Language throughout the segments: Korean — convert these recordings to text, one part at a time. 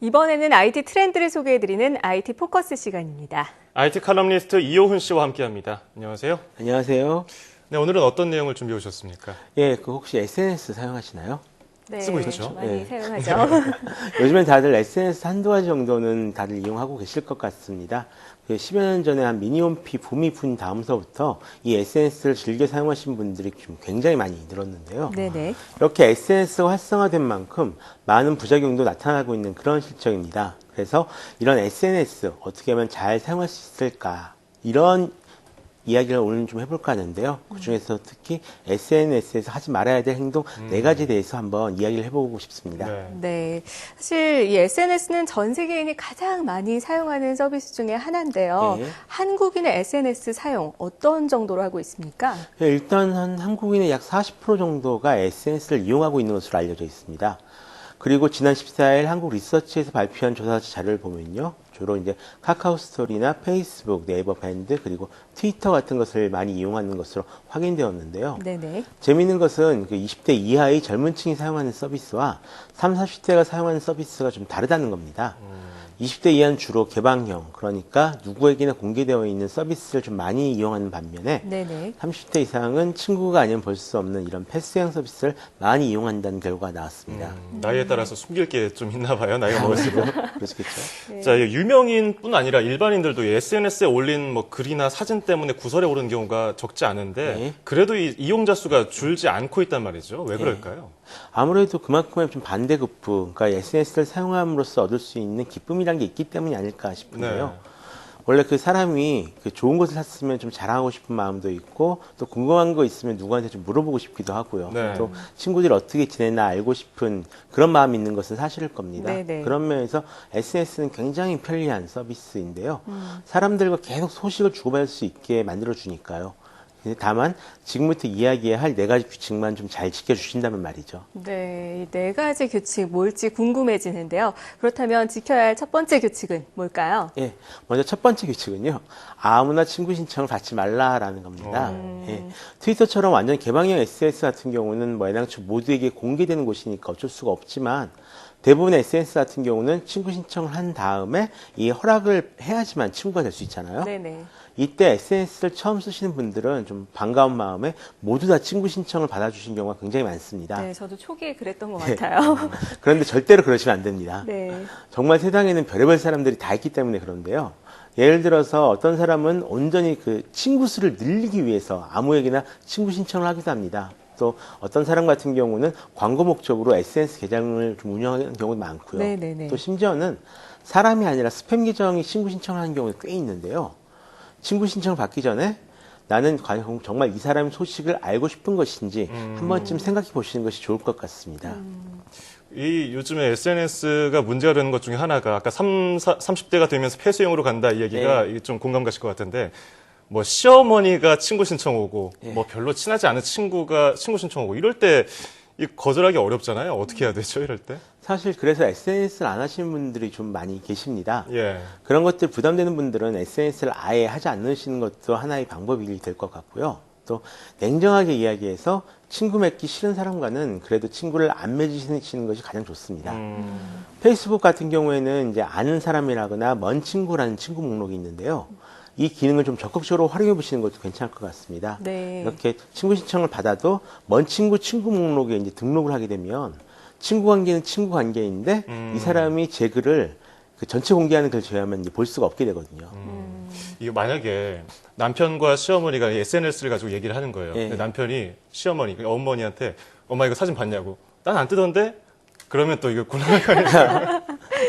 이번에는 IT 트렌드를 소개해드리는 IT 포커스 시간입니다. IT 칼럼니스트 이호훈 씨와 함께합니다. 안녕하세요. 안녕하세요. 네, 오늘은 어떤 내용을 준비해 오셨습니까? 예, 그 혹시 SNS 사용하시나요? 네, 쓰고 있죠. 많이 사용하죠. 요즘엔 다들 SNS 한두 가지 정도는 다들 이용하고 계실 것 같습니다. 10여 년 전에 한 미니홈피 붐이 분 다음서부터 이 SNS를 즐겨 사용하신 분들이 좀 굉장히 많이 늘었는데요. 네네. 이렇게 SNS가 활성화된 만큼 많은 부작용도 나타나고 있는 그런 실정입니다. 그래서 이런 SNS 어떻게 하면 잘 사용할 수 있을까? 이런 이야기를 오늘 좀 해볼까 하는데요. 그중에서 특히 SNS에서 하지 말아야 될 행동 4가지에 대해서 한번 이야기를 해보고 싶습니다. 네. 사실 이 SNS는 전 세계인이 가장 많이 사용하는 서비스 중에 하나인데요. 네. 한국인의 SNS 사용 어떤 정도로 하고 있습니까? 일단 한국인의 약 40% 정도가 SNS를 이용하고 있는 것으로 알려져 있습니다. 그리고 지난 14일 한국 리서치에서 발표한 조사 자료를 보면요. 주로 이제 카카오 스토리나 페이스북, 네이버 밴드, 그리고 트위터 같은 것을 많이 이용하는 것으로 확인되었는데요. 네네. 재미있는 것은 그 20대 이하의 젊은 층이 사용하는 서비스와 30, 40대가 사용하는 서비스가 좀 다르다는 겁니다. 20대 이하는 주로 개방형, 그러니까 누구에게나 공개되어 있는 서비스를 좀 많이 이용하는 반면에 네네. 30대 이상은 친구가 아니면 볼 수 없는 이런 패스형 서비스를 많이 이용한다는 결과가 나왔습니다. 나이에 따라서 숨길 게 좀 있나 봐요. 나이가 먹을수록. 그렇겠죠. 네. 자, 유명인뿐 아니라 일반인들도 SNS에 올린 뭐 글이나 사진 때문에 구설에 오르는 경우가 적지 않은데 네. 그래도 이 이용자 수가 줄지 않고 있단 말이죠. 왜 그럴까요? 아무래도 그만큼의 좀 반대급부, 그러니까 SNS를 사용함으로써 얻을 수 있는 기쁨이란 게 있기 때문이 아닐까 싶은데요. 원래 그 사람이 그 좋은 것을 샀으면 좀 자랑하고 싶은 마음도 있고 또 궁금한 거 있으면 누구한테 좀 물어보고 싶기도 하고요. 네. 또 친구들이 어떻게 지내나 알고 싶은 그런 마음이 있는 것은 사실일 겁니다. 네네. 그런 면에서 SNS는 굉장히 편리한 서비스인데요. 사람들과 계속 소식을 주고받을 수 있게 만들어주니까요. 다만 지금부터 이야기해야 할 4가지 규칙만 좀 잘 지켜주신다면 말이죠. 네, 이 4가지 규칙 뭘지 궁금해지는데요. 그렇다면 지켜야 할 첫 번째 규칙은 뭘까요? 예, 먼저 첫 번째 규칙은요. 아무나 친구 신청을 받지 말라라는 겁니다. 예, 트위터처럼 완전 개방형 SNS 같은 경우는 뭐 애당초 모두에게 공개되는 곳이니까 어쩔 수가 없지만 대부분의 SNS 같은 경우는 친구 신청을 한 다음에 이 허락을 해야지만 친구가 될 수 있잖아요. 네네. 이때 SNS를 처음 쓰시는 분들은 좀 반가운 마음에 모두 다 친구 신청을 받아주신 경우가 굉장히 많습니다. 네, 저도 초기에 그랬던 것 같아요. 그런데 절대로 그러시면 안 됩니다. 네. 정말 세상에는 별의별 사람들이 다 있기 때문에 그런데요. 예를 들어서 어떤 사람은 온전히 그 친구 수를 늘리기 위해서 아무에게나 친구 신청을 하기도 합니다. 또 어떤 사람 같은 경우는 광고 목적으로 SNS 계정을 좀 운영하는 경우도 많고요. 네네네. 또 심지어는 사람이 아니라 스팸 계정이 친구 신청을 하는 경우가 꽤 있는데요. 친구 신청을 받기 전에 나는 과연 정말 이 사람의 소식을 알고 싶은 것인지 한 번쯤 생각해 보시는 것이 좋을 것 같습니다. 이 요즘에 SNS가 문제가 되는 것 중에 하나가 아까 30대가 되면서 폐쇄형으로 간다 이 얘기가 네. 좀 공감 가실 것 같은데 뭐 시어머니가 친구 신청 오고 네. 뭐 별로 친하지 않은 친구가 친구 신청 오고 이럴 때 이 거절하기 어렵잖아요. 어떻게 해야 되죠? 이럴 때? 사실 그래서 SNS를 안 하시는 분들이 좀 많이 계십니다. 예. 그런 것들 부담되는 분들은 SNS를 아예 하지 않으시는 것도 하나의 방법이 될 것 같고요. 또 냉정하게 이야기해서 친구 맺기 싫은 사람과는 그래도 친구를 안 맺으시는 것이 가장 좋습니다. 페이스북 같은 경우에는 이제 아는 사람이라거나 먼 친구라는 친구 목록이 있는데요. 이 기능을 좀 적극적으로 활용해 보시는 것도 괜찮을 것 같습니다. 네. 이렇게 친구 신청을 받아도 먼 친구 목록에 이제 등록을 하게 되면 친구 관계는 친구 관계인데 이 사람이 제 글을 그 전체 공개하는 글을 줘야만 이제 볼 수가 없게 되거든요. 이게 만약에 남편과 시어머니가 SNS를 가지고 얘기를 하는 거예요. 예. 근데 남편이 시어머니, 그러니까 어머니한테 엄마 이거 사진 봤냐고. 난 안 뜨던데? 그러면 또 이거 곤란하니까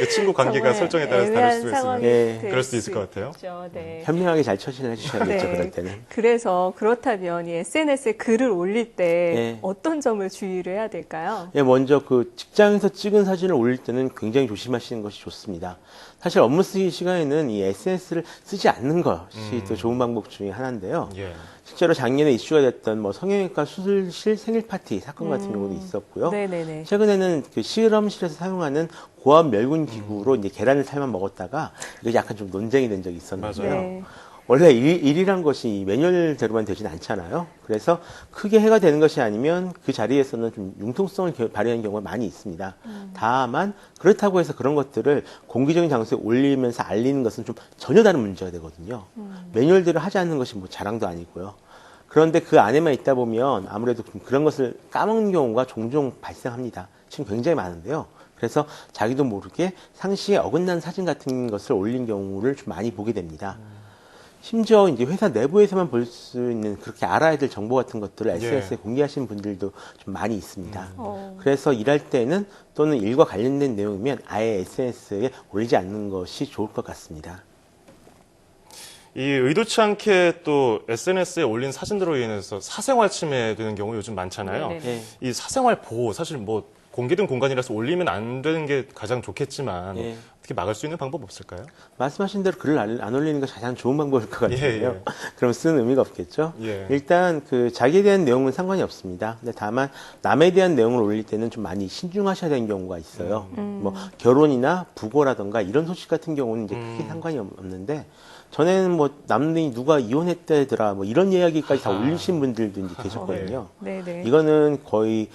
친구 관계가 정말 설정에 따라서 다를 애매한 수가 있으면 상황이 예. 될 그럴 수도 있을 것 같아요. 있죠. 네. 현명하게 잘 처신을 해주셔야겠죠, 네. 그럴 때는. 그래서 그렇다면 이 SNS에 글을 올릴 때 네. 어떤 점을 주의를 해야 될까요? 예, 먼저 그 직장에서 찍은 사진을 올릴 때는 굉장히 조심하시는 것이 좋습니다. 사실 업무 쓰기 시간에는 이 SNS를 쓰지 않는 것이 또 좋은 방법 중에 하나인데요. 예. 실제로 작년에 이슈가 됐던 뭐 성형외과 수술실 생일 파티 사건 같은 경우도 있었고요. 네네네. 최근에는 그 실험실에서 사용하는 고압 멸군 기구로 이제 계란을 삶아 먹었다가 이게 약간 좀 논쟁이 된 적이 있었는데요. 네. 원래 일이란 것이 매뉴얼대로만 되진 않잖아요. 그래서 크게 해가 되는 것이 아니면 그 자리에서는 좀 융통성을 발휘하는 경우가 많이 있습니다. 다만 그렇다고 해서 그런 것들을 공개적인 장소에 올리면서 알리는 것은 좀 전혀 다른 문제가 되거든요. 매뉴얼대로 하지 않는 것이 뭐 자랑도 아니고요. 그런데 그 안에만 있다 보면 아무래도 좀 그런 것을 까먹는 경우가 종종 발생합니다. 지금 굉장히 많은데요. 그래서 자기도 모르게 상시에 어긋난 사진 같은 것을 올린 경우를 좀 많이 보게 됩니다. 심지어 이제 회사 내부에서만 볼 수 있는 그렇게 알아야 될 정보 같은 것들을 SNS에 공개하시는 분들도 좀 많이 있습니다. 그래서 일할 때는 또는 일과 관련된 내용이면 아예 SNS에 올리지 않는 것이 좋을 것 같습니다. 이 의도치 않게 또 SNS에 올린 사진들로 인해서 사생활 침해되는 경우 요즘 많잖아요. 네네. 이 사생활 보호 사실 뭐 공개된 공간이라서 올리면 안 되는 게 가장 좋겠지만 예. 어떻게 막을 수 있는 방법 없을까요? 말씀하신 대로 글을 안 올리는 게 가장 좋은 방법일 것 같은데요. 예. 그럼 쓰는 의미가 없겠죠. 예. 일단 그 자기에 대한 내용은 상관이 없습니다. 근데 다만 남에 대한 내용을 올릴 때는 좀 많이 신중하셔야 되는 경우가 있어요. 뭐 결혼이나 부고라던가 이런 소식 같은 경우는 이제 크게 상관이 없는데 전에는 뭐 남들이 누가 이혼했다더라 뭐 이런 이야기까지 다 올리신 분들도 이제 계셨거든요. 네네. 이거는 거의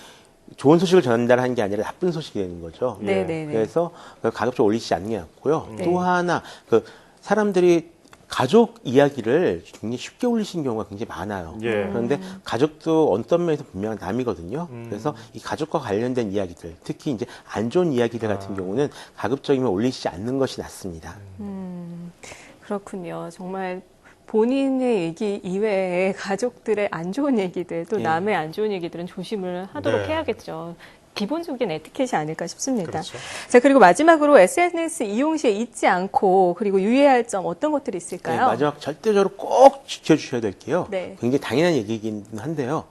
좋은 소식을 전달하는 게 아니라 나쁜 소식이 되는 거죠. 네네네. 그래서 가급적 올리지 않는 게 낫고요. 네. 또 하나 그 사람들이 가족 이야기를 굉장히 쉽게 올리시는 경우가 굉장히 많아요. 예. 그런데 가족도 어떤 면에서 분명한 남이거든요. 그래서 이 가족과 관련된 이야기들, 특히 이제 안 좋은 이야기들 같은 경우는 가급적이면 올리지 않는 것이 낫습니다. 그렇군요. 정말 본인의 얘기 이외에 가족들의 안 좋은 얘기들, 또 예. 남의 안 좋은 얘기들은 조심을 하도록 네. 해야겠죠. 기본적인 에티켓이 아닐까 싶습니다. 그렇죠. 자, 그리고 마지막으로 SNS 이용 시에 잊지 않고 그리고 유의해야 할 점 어떤 것들이 네, 있을까요? 마지막 절대적으로 꼭 지켜주셔야 될 게요. 네. 굉장히 당연한 얘기이긴 한데요.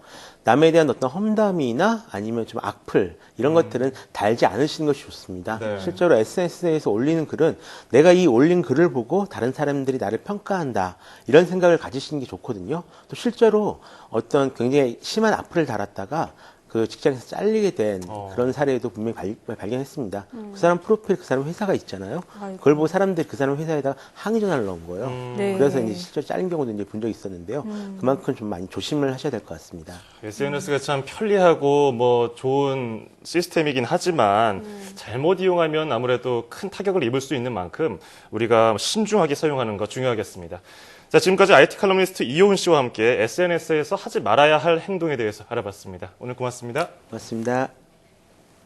남에 대한 어떤 험담이나 아니면 좀 악플 이런 것들은 달지 않으시는 것이 좋습니다. 네. 실제로 SNS에서 올리는 글은 내가 이 올린 글을 보고 다른 사람들이 나를 평가한다 이런 생각을 가지시는 게 좋거든요. 또 실제로 어떤 굉장히 심한 악플을 달았다가 그 직장에서 잘리게 된 그런 사례도 분명히 발견했습니다. 그 사람 프로필, 그 사람 회사가 있잖아요. 아이고. 그걸 보고 사람들이 그 사람 회사에다가 항의 전화를 넣은 거예요. 네. 그래서 이제 실제로 잘린 경우도 이제 본 적이 있었는데요. 그만큼 좀 많이 조심을 하셔야 될 것 같습니다. SNS가 참 편리하고 뭐 좋은 시스템이긴 하지만 잘못 이용하면 아무래도 큰 타격을 입을 수 있는 만큼 우리가 신중하게 사용하는 거 중요하겠습니다. 자, 지금까지 IT 칼럼니스트 이효은 씨와 함께 SNS에서 하지 말아야 할 행동에 대해서 알아봤습니다. 오늘 고맙습니다. 고맙습니다.